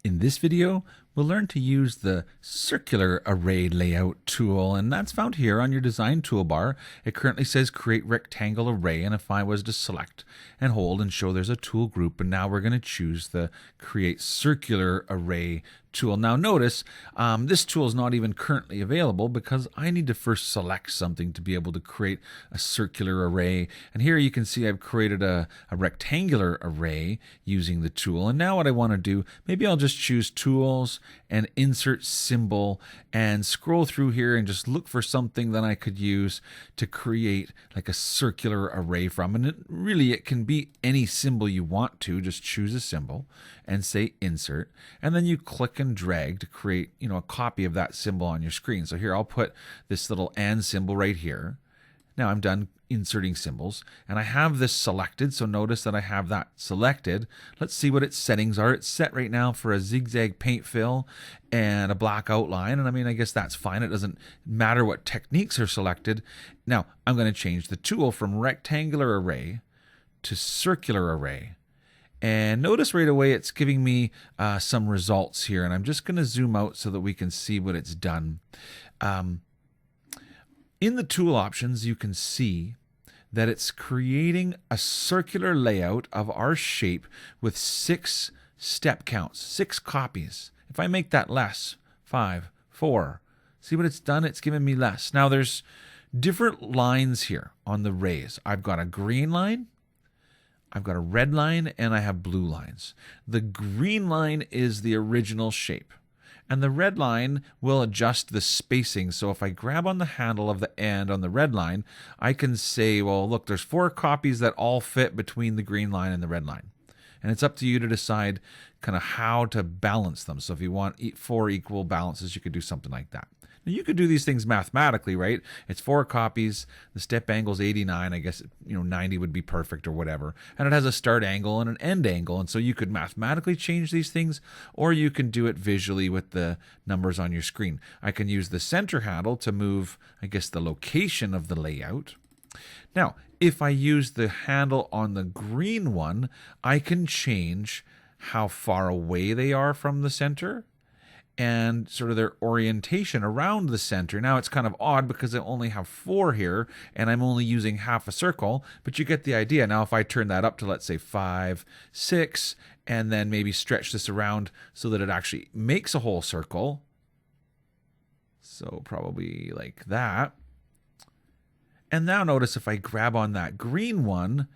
In this video, we'll learn to use the circular array layout tool, and that's found here on your design toolbar. It currently says create rectangle array, and if I was to select and hold and show there's a tool group, and now we're going to choose the create circular array tool. Now notice this tool is not even currently available because I need to first select something to be able to create a circular array. And here you can see I've created a rectangular array using the tool. And now what I want to do, maybe I'll just choose tools and insert symbol and scroll through here and just look for something that I could use to create like a circular array from. And it can be any symbol you want to. Just choose a symbol and say insert, and then you click and drag to create a copy of that symbol on your screen. So here I'll put this little and symbol right here. Now I'm done inserting symbols and I have this selected, so notice that I have that selected. Let's see what its settings are. It's set right now for a zigzag paint fill and a black outline, and I guess that's fine. It doesn't matter what techniques are selected. Now I'm going to change the tool from rectangular array to circular array. And notice right away it's giving me some results here, and I'm just going to zoom out so that we can see what it's done. In the tool options, you can see that it's creating a circular layout of our shape with 6 step counts, 6 copies. If I make that less, 5, 4, see what it's done? It's given me less. Now there's different lines here on the rays. I've got a green line, I've got a red line, and I have blue lines. The green line is the original shape, and the red line will adjust the spacing. So if I grab on the handle of the end on the red line, I can say, well, look, there's 4 copies that all fit between the green line and the red line. And it's up to you to decide kind of how to balance them. So if you want 4 equal balances, you could do something like that. Now you could do these things mathematically, right? It's 4 copies, the step angle is 89, I guess 90 would be perfect or whatever. And it has a start angle and an end angle, and so you could mathematically change these things, or you can do it visually with the numbers on your screen. I can use the center handle to move, I guess, the location of the layout. Now, if I use the handle on the green one, I can change how far away they are from the center and sort of their orientation around the center. Now it's kind of odd because I only have 4 here and I'm only using half a circle, but you get the idea. Now if I turn that up to, let's say, 5, 6, and then maybe stretch this around so that it actually makes a whole circle, so probably like that. And now notice if I grab on that green one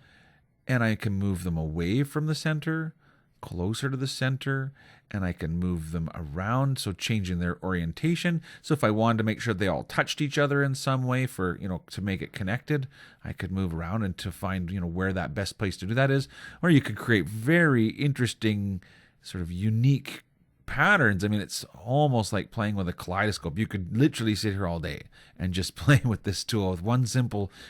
and I can move them away from the center, closer to the center, and I can move them around, so changing their orientation. So if I wanted to make sure they all touched each other in some way for, to make it connected, I could move around and to find, where that best place to do that is. Or you could create very interesting, sort of unique patterns. It's almost like playing with a kaleidoscope. You could literally sit here all day and just play with this tool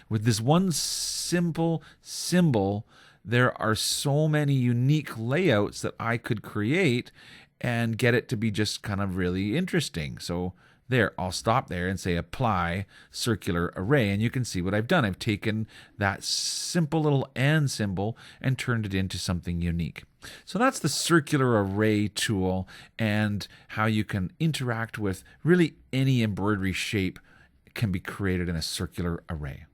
with this one simple symbol. There are so many unique layouts that I could create and get it to be just kind of really interesting. So there, I'll stop there and say apply circular array, and you can see what I've done. I've taken that simple little and symbol and turned it into something unique. So that's the circular array tool and how you can interact with really any embroidery shape can be created in a circular array.